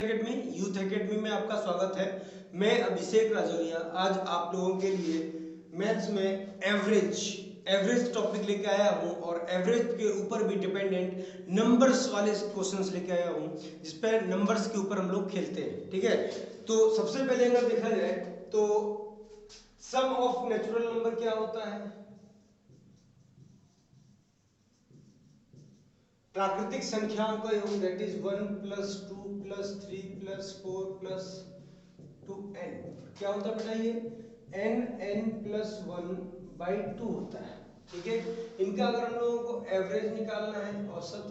Academy youth academy में आपका स्वागत है। मैं अभिषेक राजौरिया आज आप लोगों के लिए मैथ्स में एवरेज टॉपिक लेके आया हूँ और एवरेज के ऊपर भी डिपेंडेंट नंबर्स वाले क्वेश्चंस लेके आया हूँ जिस पर नंबर्स के ऊपर हम लोग खेलते हैं। ठीक है, तो सबसे पहले अगर देखा जाए तो सम ऑफ नेचुरल नंबर क्या होता है? प्राकृतिक संख्याओं का योग, that is 1 plus 2 plus 3 plus 4 plus 2n। क्या होता है बेटा? ये n प्लस 1 बाई 2 होता है। ठीक है, इनका अगर हम लोगों को एवरेज निकालना है, औसत,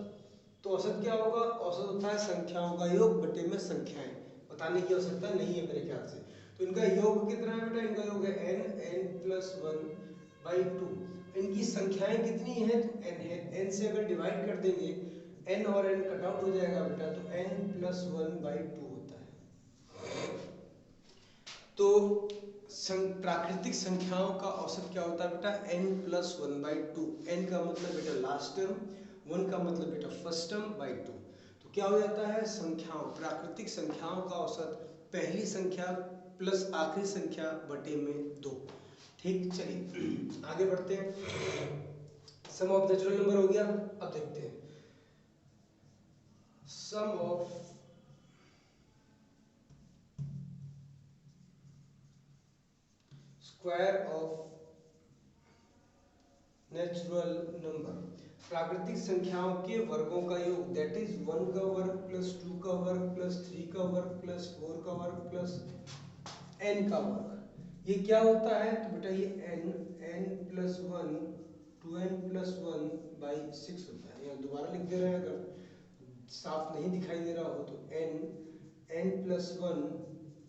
तो औसत क्या होगा? औसत होता है संख्याओं का योग बटे में संख्याएं। बताने की आवश्यकता नहीं है मेरे ख्याल से। तो इनका योग कितना है बेटा? इनका योग है n प्लस 1 बाई 2। इनकी संख्याएं कितनी है? तो n है। n से अगर डिवाइड कर देंगे, n और n कट आउट हो जाएगा बेटा, तो n प्लस 1 बाई 2 होता है। तो प्राकृतिक संख्याओं का औसत क्या होता है बेटा? n plus 1 by 2। n का मतलब बेटा लास्ट टर्म, 1 का मतलब बेटा फर्स्ट टर्म बाई 2। तो क्या हो जाता है? प्राकृतिक संख्याओं का औसत पहली संख्या प्लस आखिरी संख्या बटे में 2। ठीक, चलिए आगे बढ़ते हैं। सम ऑफ नेचुरल नंबर हो गया। अब देखते हैं sum of square of natural number, प्राकृतिक संख्याओं के वर्गों का योग, दैट इज 1 का वर्ग प्लस 2 का वर्ग प्लस 3 का वर्ग प्लस 4 का वर्ग प्लस n का वर्ग। ये क्या होता है? तो बेटा ये n plus 1 2n plus 1 by 6 होता है। यहाँ दोबारा लिख दे रहे हैं, अगर साफ नहीं दिखाई दे रहा हो तो n plus 1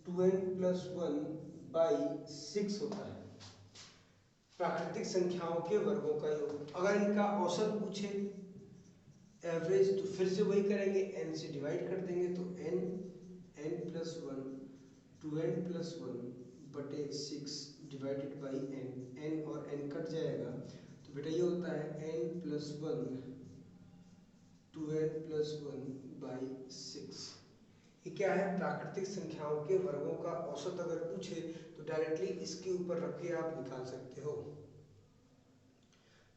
2n plus 1 by 6 होता है प्राकृतिक संख्याओं के वर्गों का योग। अगर इनका औसत पूछे, एवरेज, तो फिर से वही करेंगे, n से डिवाइड कर देंगे, तो n प्लस 1 2n प्लस 1 बटे 6 डिवाइडेड बाई n और n कट जाएगा, तो बेटा ये होता है n plus 1 2n plus 1 by 6। ये क्या है? प्राकृतिक संख्याओं के वर्गों का औसत अगर पूछे तो डायरेक्टली इसके ऊपर रख के आप निकाल सकते हो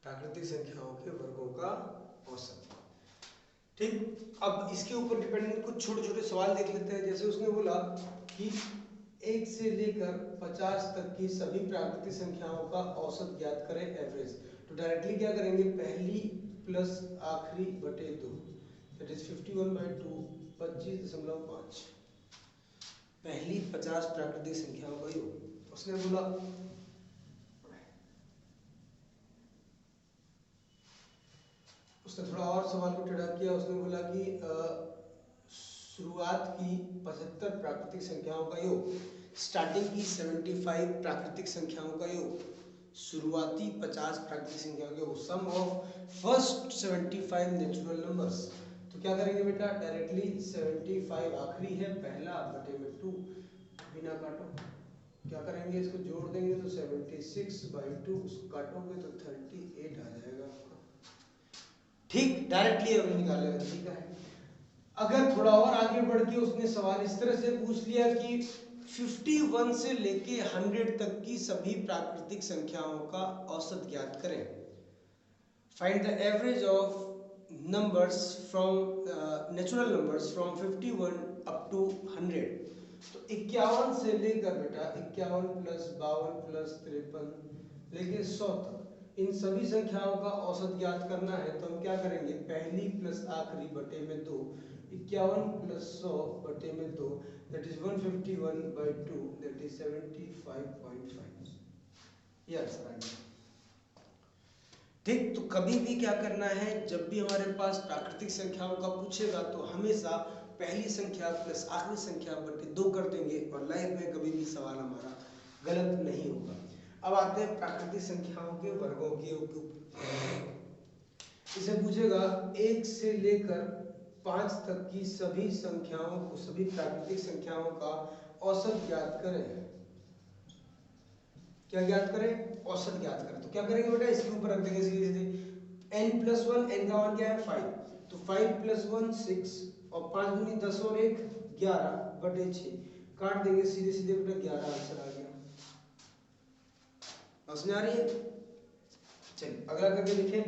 प्राकृतिक संख्याओं के वर्गों का औसत। ठीक, अब इसके ऊपर डिपेंडेंट कुछ छोटे छोटे सवाल देख लेते हैं। जैसे उसने बोला कि 1 से लेकर 50 तक की सभी प्राकृतिक संख्याओं का औसत ज्ञात करें, एवरेज। तो डायरेक्टली क्या करेंगे? पहली प्लस आखिरी बटे 2, दैट इज 51 बाई 2, 25.5। पहली 50 प्राकृतिक संख्याओं का योग। उसने बोला उसने थोड़ा और सवाल को टेढ़ा किया। उसने बोला कि शुरुआत की 75 प्राकृतिक संख्याओं का योग, स्टार्टिंग की 75 प्राकृतिक संख्याओं का योग, शुरुआती 50 प्राकृतिक संख्याओं का योग, सम ऑफ फर्स्ट 75 नेचुरल नंबर्स। तो क्या करेंगे बेटा? डायरेक्टली 75 आखिरी है, पहला बटे में 2, बिना काटो क्या करेंगे? इसको जोड़ देंगे तो 76 बाई 2, उसको काटोगे तो 38 आ जाएगा आपका। ठीक, डायरेक्टली एवरेज निकालेगा। ठीक है, अगर थोड़ा और आगे बढ़ के उसने सवाल इस तरह से पूछ लिया कि 51 से लेके 100 तक की सभी प्राकृतिक संख्याओं का औसत ज्ञात करें। Find the average of numbers from natural numbers from 51 up to 100। तो 51 से लेकर बेटा 51 प्लस 52 प्लस 53 लेके 100 तक इन सभी संख्याओं का औसत ज्ञात करना है। तो हम क्या करेंगे? पहली प्लस आखिरी बटे में 2, 51 प्लस 100 बटे में 2, that is 151 by 2, that is 75.5। ये आंसर आ गया। ठीक, तो कभी भी क्या करना है? जब भी हमारे पास प्राकृतिक संख्याओं का पूछेगा तो हमेशा पहली संख्या प्लस आखिरी संख्या बटे 2 कर देंगे और लाइफ में कभी भी सवाल हमारा गलत नहीं होगा। अब आते हैं प्राकृतिक संख्याओं के वर्गों के ऊपर। इसे पूछेगा 1 से लेकर 5 तक की सभी संख्याओं को, सभी प्राकृतिक संख्याओं का औसत ज्ञात करें। क्या ज्ञात करें? औसत ज्ञात करें। तो क्या करेंगे बेटा? इसके ऊपर रख देंगे सीधे n प्लस 1, n का मान क्या है? 5, तो 5 प्लस 1 6 और 5 दूनी 10 और 1 11/6 काट देंगे सीधे सीधे बेटा 11 आंसर आ गया। समझ आ रही है? चलिए अगला करके देखें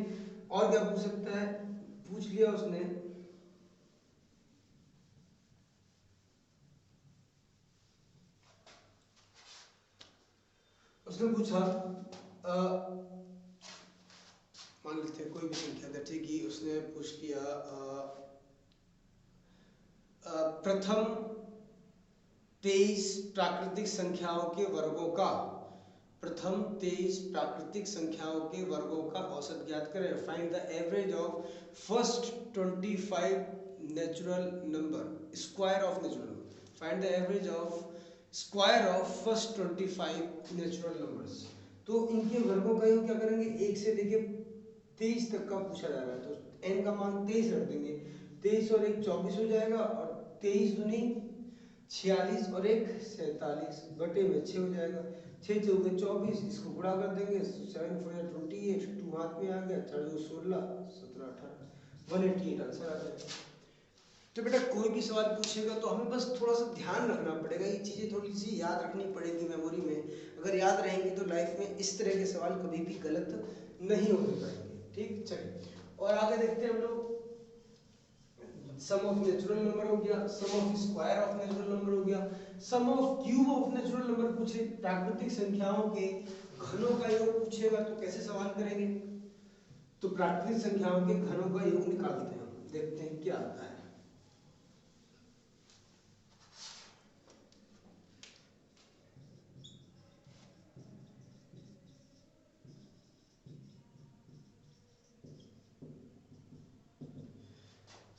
और क्या पूछ सकता है। पूछ लिया उसने, पूछा मान लेते हैं कोई भी संख्या था, ठीक है, उसने पूछ लिया प्रथम 23 प्राकृतिक संख्याओं के वर्गों का, प्रथम 23 प्राकृतिक संख्याओं के वर्गों का औसत ज्ञात करें। Find the average of first 25 natural number, square of natural number. Find the average of square of first 25 natural numbers. तो इनके वर्गों का योग क्या करेंगे, 1 से लेके 23 तक का पूछा जा रहा है, तो n का मान 23 रख देंगे। 23 और 1 24 हो जाएगा, और 23 दूनी 46 और 1 47 बटे में 6 हो जाएगा। 6 चौके 24, इसको गुणा कर देंगे, 7 4 28, 2 हाथ में आ गया, 4 2 16, 17 18, 188 आंसर आ जाएगा। तो बेटा कोई भी सवाल पूछेगा तो हमें बस थोड़ा सा ध्यान रखना पड़ेगा, ये चीज़ें थोड़ी सी याद रखनी पड़ेगी मेमोरी में। अगर याद रहेंगी तो लाइफ में इस तरह के सवाल कभी भी गलत नहीं होने पाएंगे। ठीक, चलिए और आगे देखते हैं हम लोग। सम ऑफ नेचुरल नंबर हो गया, sum of square of natural number हो गया, sum of cube of natural number पूछे। प्राकृतिक संख्याओं के घनों का योग पूछेगा तो कैसे सवाल करेंगे, तो प्राकृतिक संख्याओं के घनों का योग निकालते हैं, देखते हैं क्या आता है।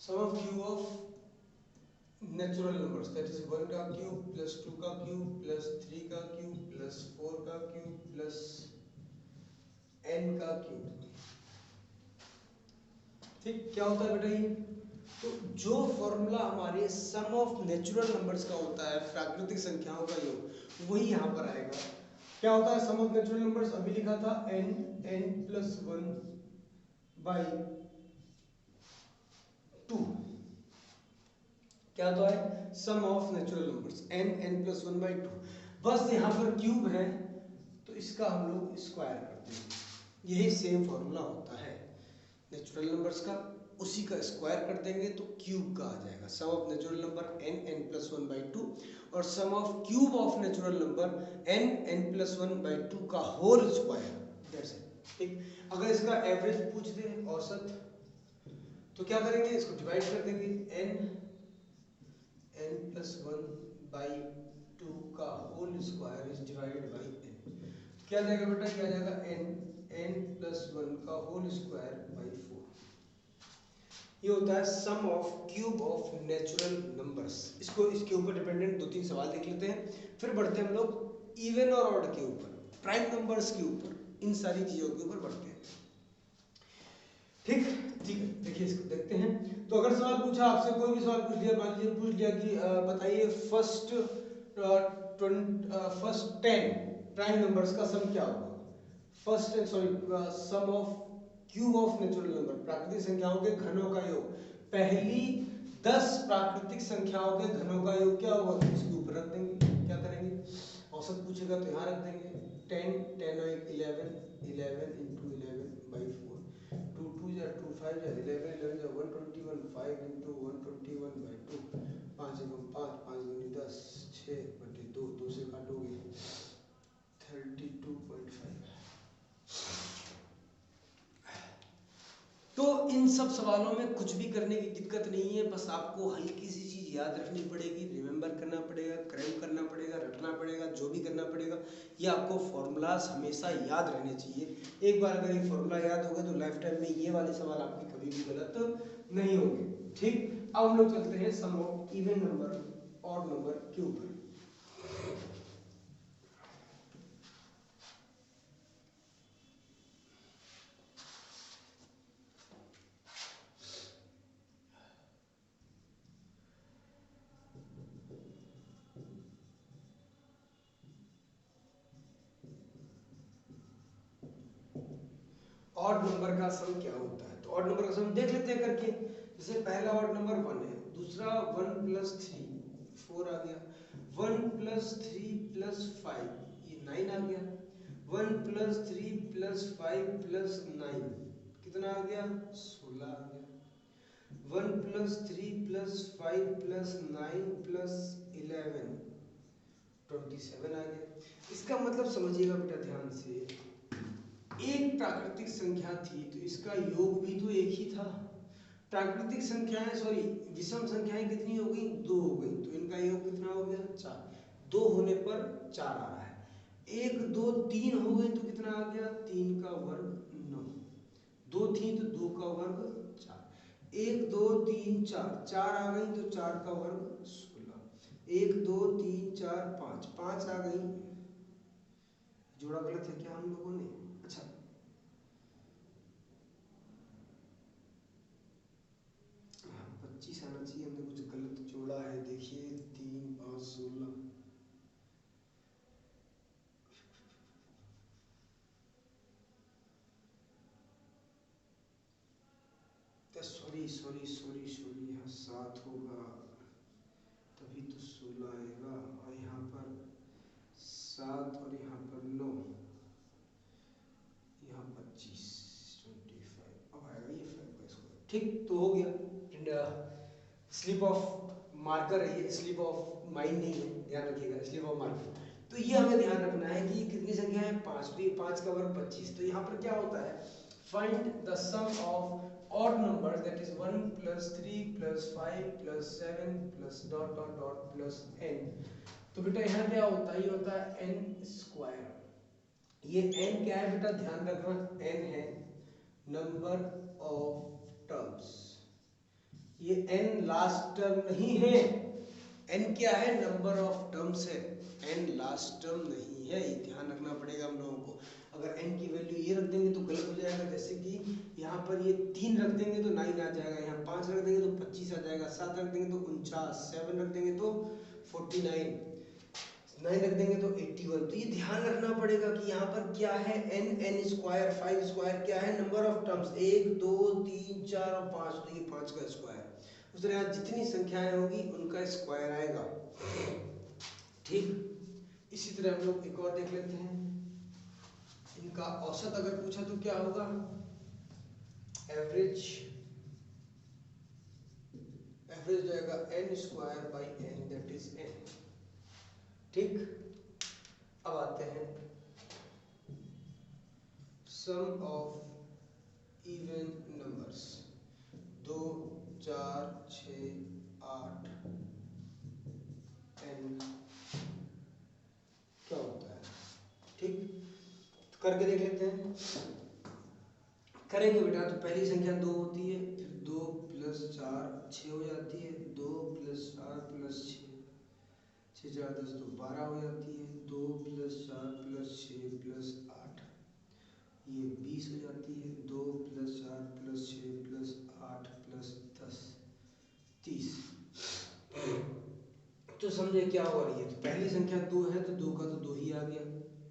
Sum of cube of natural numbers, that is 1 का क्यूब प्लस 2 का क्यूब प्लस 3 का क्यूब प्लस 4 का क्यूब प्लस n का क्यूब। ठीक, क्या होता है बेटा ये, तो जो फॉर्मूला हमारे सम ऑफ नेचुरल नंबर्स का होता है, प्राकृतिक संख्याओं का योग, वही यहाँ पर आएगा। क्या होता है सम ऑफ नेचुरल नंबर्स, अभी लिखा था n प्लस 1 बाई 2। क्या होता है sum of natural numbers n plus 1 by 2। बस यहाँ पर क्यूब है तो इसका हम लोग स्क्वायर करते हैं, यही सेम फॉर्मूला होता है नेचुरल नंबर्स का, उसी का स्क्वायर कर देंगे तो क्यूब का आ जाएगा। Sum of natural number n plus 1 by 2 और sum of cube of natural number n plus 1 by 2 का होल स्क्वायर, दैट्स इट। ठीक, अगर इसका एवरेज पूछ दे, औसत, तो क्या करेंगे, इसको डिवाइड कर देंगे, n प्लस 1 बाई 2 का whole square is divided by n। क्या जाएगा बेटा, क्या जाएगा n प्लस 1 का होल स्क्वायर बाई 4। ये होता है sum of cube of natural numbers. इसको इसके ऊपर डिपेंडेंट 2-3 सवाल देख लेते हैं, फिर बढ़ते हैं हम लोग इवन और ऑड के ऊपर, प्राइम नंबर्स के ऊपर, इन सारी चीजों के ऊपर बढ़ते हैं। ठीक ठीक है, देखिए इसको देखते हैं। तो अगर सवाल पूछा आपसे, कोई भी सवाल पूछ लिया, मान लीजिए पूछ लिया कि बताइए फर्स्ट 10 प्राइम नंबर्स का सम क्या होगा, first sum of cube of natural number, प्राकृतिक संख्याओं के घनों का योग, पहली 10 प्राकृतिक संख्याओं के घनों का योग क्या होगा, तो इसके ऊपर रख देंगे। क्या करेंगे, औसत पूछेगा तो यहाँ रख देंगे 10 10 और 11 11 into 11 by 4, 2 2 या 2 5 या 11 11 या 121 5 into 121 by 2, 5 एकम 5 5 दूनी 10 6 बटे 2, 2 से काटोगे 32.5। तो इन सब सवालों में कुछ भी करने की दिक्कत नहीं है, बस आपको हल्की सी चीज याद रखनी पड़ेगी, रिमेम्बर करना पड़ेगा, क्रैम करना पड़ेगा, रटना पड़ेगा, जो भी करना पड़ेगा। ये आपको फॉर्मूलाज हमेशा याद रहने चाहिए। एक बार अगर ये फॉर्मूला याद हो गए तो लाइफ टाइम में ये वाले सवाल आपके कभी भी गलत नहीं होंगे। ठीक, अब हम लोग चलते हैं sum of even number odd number के ऊपर। ऑड नंबर का सम क्या होता है, तो ऑड नंबर का सम देख लेते हैं करके। जैसे पहला ऑड नंबर 1 है, दूसरा 1 + 3 4 आ गया। 1 प्लस 3 प्लस 5 ये 9 आ गया। 1 प्लस 3 प्लस 5 प्लस 9 कितना आ गया? 16 आ गया। 1 प्लस 3 प्लस 5 प्लस 9 प्लस 11 27 आ गया। इसका मतलब समझिएगा बेटा ध्यान से, एक प्राकृतिक संख्या थी तो इसका योग भी तो एक ही था। प्राकृतिक संख्याएं सॉरी विषम संख्याएं कितनी हो गई? 2 हो गई, तो इनका योग कितना हो गया? 4। 2 होने पर 4 आ रहा है। 1 2 3 हो गई तो कितना आ गया? 3 का वर्ग 9। 2 थी तो 2 का वर्ग 4। 1 2 3 4 4 आ गई तो 4 का वर्ग 16। 1 2 3 4 5 5 आ गई। जोड़ा गलत है क्या हम लोगों ने? अच्छा, हाँ 25 आना चाहिए, हमने कुछ गलत जोड़ा है। देखिए 3 5 16, सॉरी सॉरी सॉरी सॉरी, यहाँ 7 होगा तभी तो 16 आएगा, और यहाँ पर 7 और यहाँ पर 9, यहाँ 25 25 अब आएगा ये 5 का स्क्वायर। ठीक तो हो गया। स्लिप ऑफ मार्कर है ये, स्लिप ऑफ माइंड नहीं है, ध्यान रखिएगा, स्लिप ऑफ मार्कर। तो ये हमें ध्यान रखना है कि कितनी संख्या है? 5। तो ये 5 का वर्ग 25। तो यहाँ पर क्या होता है? Find the sum of odd numbers that is 1 plus 3 plus 5 plus 7 plus dot dot dot plus n। तो बेटा यहाँ क्या होता है? ये होता है n स्क्वायर। ये n क्या है बेटा? ध्यान रखना, n है नंबर ऑफ टर्म्स। ये n लास्ट टर्म नहीं है। n क्या है? नंबर ऑफ टर्म्स है, n लास्ट टर्म नहीं है, ये ध्यान रखना पड़ेगा हम लोगों को। अगर n की वैल्यू ये रख देंगे तो गलत हो जाएगा। जैसे कि यहाँ पर ये 3 रख देंगे तो 9 आ जाएगा, यहाँ 5 रख देंगे तो 25 आ जाएगा, 7 रख देंगे तो 49, 7 रख देंगे तो 49, 9 रख देंगे तो 81। तो ये ध्यान रखना पड़ेगा कि यहाँ पर क्या है? n स्क्वायर, 5 स्क्वायर क्या है? नंबर ऑफ टर्म्स 1 2 3 4 और 5, तो ये 5 का स्क्वायर। उस तरह यहाँ जितनी संख्याएं होगी उनका स्क्वायर आएगा। ठीक, इसी तरह हम लोग एक और देख लेते हैं। इनका औसत अगर पूछा तो क्या होगा? एवरेज, एवरेज जाएगा n square by n that is n। ठीक, अब आते हैं sum of even numbers. 2 4 6 8 n क्या होता है? ठीक, तो करके देख लेते हैं। करेंगे बेटा तो पहली संख्या 2 होती है, फिर 2 प्लस 4 6 हो जाती है, 2 प्लस 4 प्लस 6 6 4 10 तो 12 हो जाती है, 2 प्लस 4 प्लस 6 प्लस 8 ये 20 हो जाती है, 2 प्लस 4 प्लस 6 प्लस 8 प्लस 10 30। तो समझे क्या हो रही है? तो पहली संख्या 2 है तो 2 का तो 2 ही आ गया।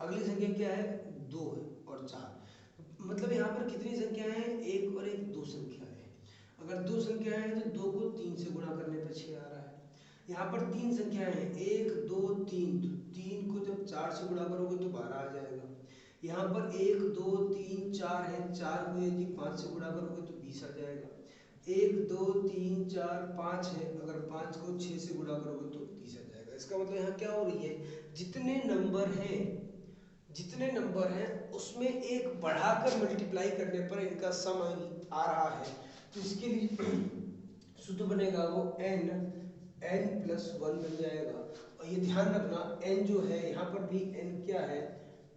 अगली संख्या क्या है? 2 है और 4, मतलब यहाँ पर कितनी संख्याएं हैं? 1 और 1 2 संख्याएं हैं। अगर 2 संख्याएं हैं तो 2 को 3 से गुणा करने पर 6 आ रहा है। यहाँ पर 3 संख्याएं हैं, 1 2 3, तो 3 को जब 4 से गुणा करोगे तो 12 आ जाएगा। यहाँ पर 1 2 3 4 है, 4 को यदि 5 से गुणा करोगे तो 20 आ जाएगा। 1 2 3 4 5 है, अगर 5 को 6 से गुणा करोगे तो 30 आ जाएगा। इसका मतलब यहाँ क्या हो रही है? जितने नंबर हैं उसमें एक बढ़ाकर मल्टीप्लाई करने पर इनका सम आ रहा है। तो इसके लिए शुद्ध बनेगा वो n प्लस 1 बन जाएगा। और ये ध्यान रखना n जो है यहाँ पर भी n क्या है?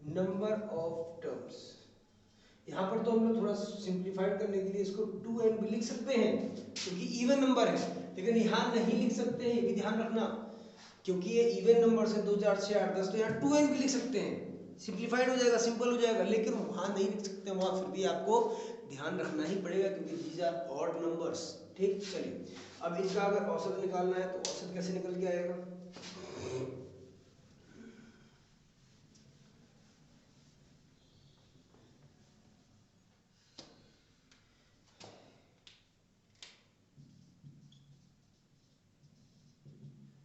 Number of terms. यहाँ पर तो हम लोग थोड़ा सिंप्लीफाइड करने के लिए इसको 2n भी लिख सकते हैं क्योंकि इवन नंबर है, लेकिन यहाँ नहीं लिख सकते हैं, ये भी ध्यान रखना, क्योंकि ये इवन नंबर से 2 4 6 8 10, तो यहाँ 2n भी लिख सकते हैं, सिंप्लीफाइड हो जाएगा, सिंपल हो जाएगा। लेकिन वहाँ नहीं लिख सकते, वहाँ फिर भी आपको ध्यान रखना ही पड़ेगा क्योंकि दीज आर ऑड नंबर्स। ठीक, चलिए अब इनका अगर औसत निकालना है तो औसत कैसे निकल के आएगा?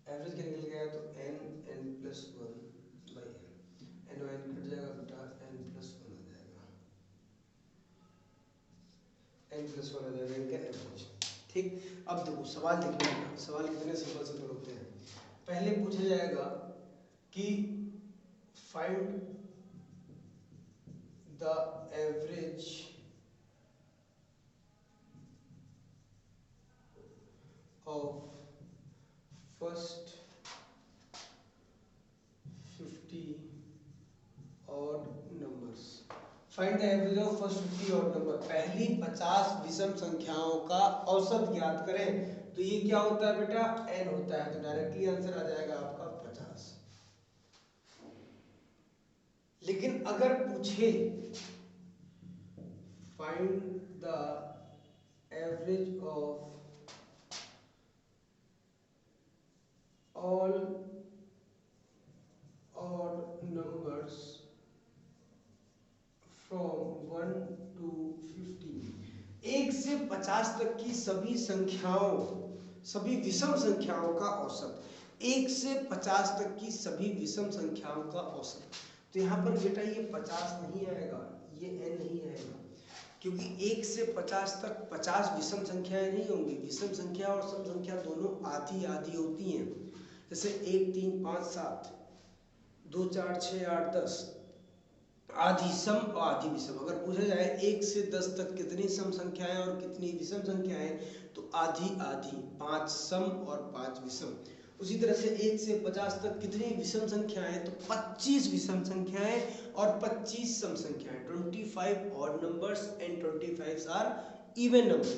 एवरेज क्या निकल अब देखो सवाल लिखने का, सवाल कितने सिंपल से तोड़ते हैं। पहले पूछा जाएगा कि find the average of first 50 odd numbers. Find the average of first 50 odd number. पहली 50 विषम संख्याओं का औसत ज्ञात करें। तो ये क्या होता है बेटा, n होता है, तो डायरेक्टली आंसर आ जाएगा आपका 50। लेकिन अगर पूछे find the average of all odd numbers from 1 to 50, 1 से 50 तक की सभी संख्याओं, सभी विषम संख्याओं का औसत। 1 से 50 तक की सभी विषम संख्याओं का औसत। तो यहाँ पर बेटा ये 50 नहीं आएगा, ये n नहीं आएगा, क्योंकि 1 से 50 तक 50 विषम संख्याएं नहीं होंगी। विषम संख्या और सम संख्या दोनों आधी आधी होती हैं। जैसे 1 3 5 7, 2 4 6 8 10, आधी सम और आधी विषम। अगर पूछा जाए 1 से 10 तक कितनी सम संख्याएं और कितनी विषम संख्याएं, तो आधी आधी, 5 सम और 5 विषम। उसी तरह से 1 से 50 तक कितनी विषम संख्याएं, तो 25 विषम संख्याएं और 25 सम संख्याएं। 25 odd numbers and 25 are even number.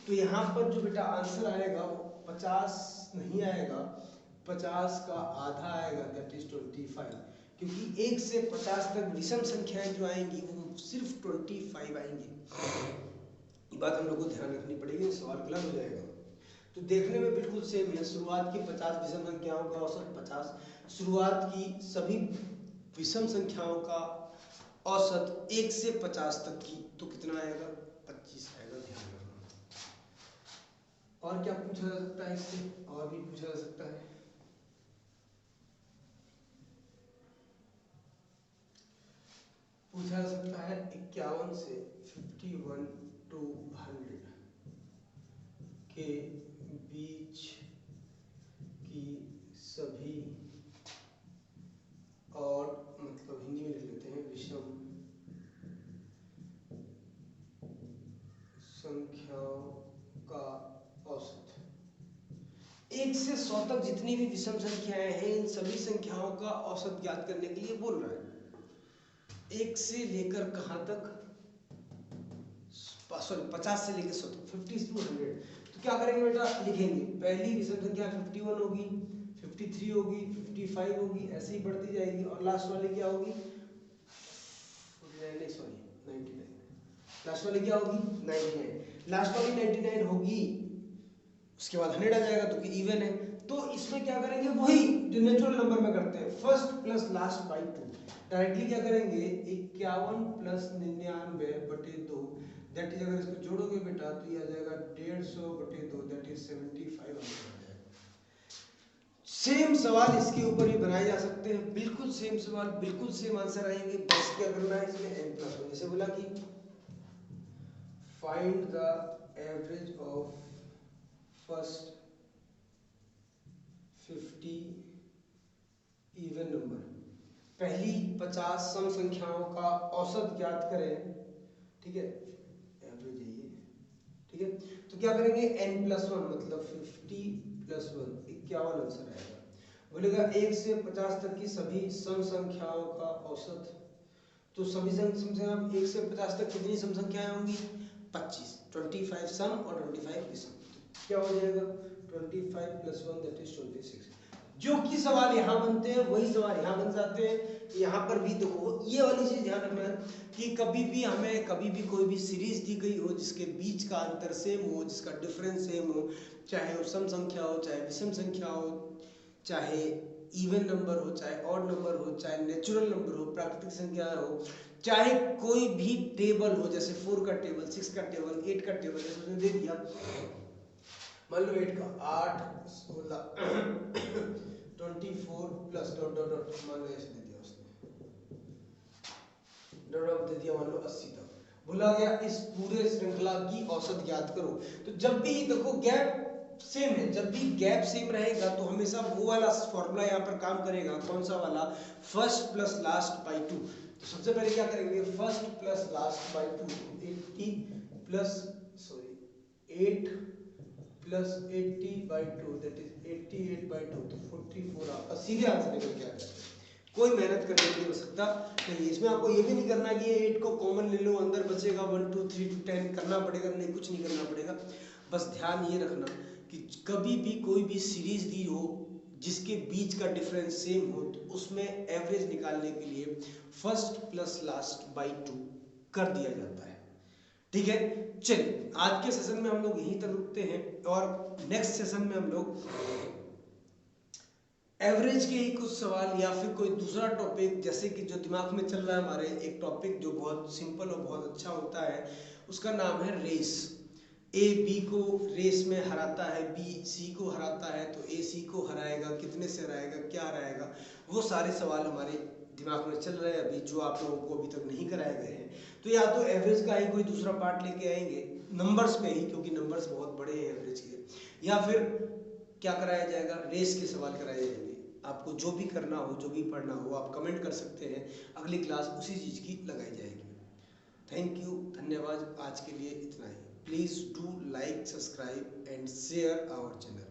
तो यहाँ पर जो बेटा आंसर आएगा वो 50 नहीं आएगा, 50 का आधा आएगा, दैट इज 25। क्योंकि 1 से 50 तक विषम संख्याएं जो आएंगी वो सिर्फ 25 आएंगी। ये बात हम लोग को ध्यान रखनी पड़ेगी, सवाल गलत हो जाएगा। तो देखने में बिल्कुल सेम है। शुरुआत की 50 विषम संख्याओं का औसत 50, शुरुआत की सभी विषम संख्याओं का औसत 1 से 50 तक की, तो कितना आएगा, 25 आएगा। ध्यान रखना। और क्या पूछा जा सकता है इससे, और भी पूछा जा सकता है। पूछा जा सकता है 51 से 51 to 100 के बीच की सभी, और मतलब हिंदी में लिख लेते हैं, विषम संख्याओं का औसत। 1 से 100 तक जितनी भी विषम संख्याएं हैं, इन सभी संख्याओं का औसत ज्ञात करने के लिए बोल रहा है। 1 से लेकर कहाँ तक, सॉरी 50 से लेकर 100 तक, 50 to 100। तो क्या करेंगे बेटा, लिखेंगे पहली विषम संख्या 51 होगी, 53 होगी, 55 होगी, ऐसे ही बढ़ती जाएगी। और लास्ट वाली क्या होगी, सॉरी 99, लास्ट वाली क्या होगी 99, लास्ट वाली 99 होगी, उसके बाद 100 आ जाएगा, तो कि इवन है। तो इसमें क्या करेंगे, वही जो नेचुरल नंबर में करते हैं, first plus last by 2। Directly क्या करेंगे, 51 प्लस 99/2, दैट इज, अगर इसको जोड़ोगे बेटा तो ये आ जाएगा 150/2, दैट इज 75 आंसर आ जाएगा। सेम सवाल इसके ऊपर भी बनाए जा सकते हैं, बिल्कुल सेम सवाल, बिल्कुल सेम आंसर आएंगे। बस क्या करना है, इसमें n+1, जैसे बोला कि find the average of first 50 even number. पहली 50 सम संख्याओं का औसत ज्ञात करें, ठीक है, एवरेज है ये, ठीक है। तो क्या करेंगे, n+1 मतलब 50 + 1, 51 आंसर आएगा। बोलेगा 1 से 50 तक की सभी सम संख्याओं का औसत। तो सभी सम संख्या 1 से 50 तक कितनी सम संख्याएं होंगी, 25, 25 सम और 25 विषम। क्या हो जाएगा, 25 + 1 दैट इज 26। जो कि सवाल यहाँ बनते हैं वही सवाल यहाँ बन जाते हैं। यहाँ पर भी देखो ये वाली चीज ध्यान रखना है कि कभी भी हमें, कभी भी कोई भी सीरीज दी गई हो जिसके बीच का अंतर सेम हो, जिसका डिफरेंस सेम हो, चाहे वो सम संख्या हो, चाहे विषम संख्या हो, चाहे इवन नंबर हो, चाहे ऑड नंबर हो, चाहे नेचुरल नंबर हो, प्राकृतिक संख्या हो, चाहे कोई भी टेबल हो, जैसे 4 का टेबल, 6 का टेबल, 8 का टेबल, जैसे उसने दे दिया, मान लो 8 का 8 16 24 प्लस डॉट डॉट डॉट, मान लो ऐसे दे दिया उसने, डॉट डॉट दे दिया, मान लो 80 तक। बोला गया इस पूरे श्रृंखला की औसत ज्ञात करो। तो जब भी देखो गैप सेम है, जब भी गैप सेम रहेगा तो हमेशा वो वाला फॉर्मूला यहाँ पर काम करेगा। कौन सा वाला? First plus last by 2। तो सबसे पहले क्या करेंगे? First plus last by 2, 80 plus 8 plus 80/2 that is 88/2, तो 44 आपका सीधे आंसर निकल के आ जाएगा। कोई मेहनत करने की आवश्यकता नहीं। इसमें आपको ये भी नहीं करना कि ये 8 को कॉमन ले लो, अंदर बचेगा 1 2 3 to 10 करना पड़ेगा, नहीं, कुछ नहीं करना पड़ेगा। बस ध्यान ये रखना कि कभी भी कोई भी सीरीज दी हो जिसके बीच का डिफरेंस सेम हो, तो उसमें एवरेज निकालने के लिए फर्स्ट प्लस लास्ट बाई 2 कर दिया जाता है। ठीक है, चलिए आज के सेशन में हम लोग यहीं तक रुकते हैं और नेक्स्ट सेशन में हम लोग एवरेज के ही कुछ सवाल या फिर कोई दूसरा टॉपिक, जैसे कि जो दिमाग में चल रहा है हमारे, एक टॉपिक जो बहुत सिंपल और बहुत अच्छा होता है, उसका नाम है रेस। ए बी को रेस में हराता है, बी सी को हराता है, तो ए सी को हराएगा, कितने से हराएगा, क्या हराएगा, वो सारे सवाल हमारे दिमाग में चल रहे हैं अभी, जो आप लोगों को अभी तक नहीं कराए गए हैं। तो या तो एवरेज का ही कोई दूसरा पार्ट लेके आएंगे नंबर्स पे ही, क्योंकि नंबर्स बहुत बड़े हैं एवरेज के, या फिर क्या कराया जाएगा, रेस के सवाल कराए जाएंगे। आपको जो भी करना हो, जो भी पढ़ना हो, आप कमेंट कर सकते हैं, अगली क्लास उसी चीज़ की लगाई जाएगी। थैंक यू, धन्यवाद, आज के लिए इतना ही। Please do like, subscribe and share our channel.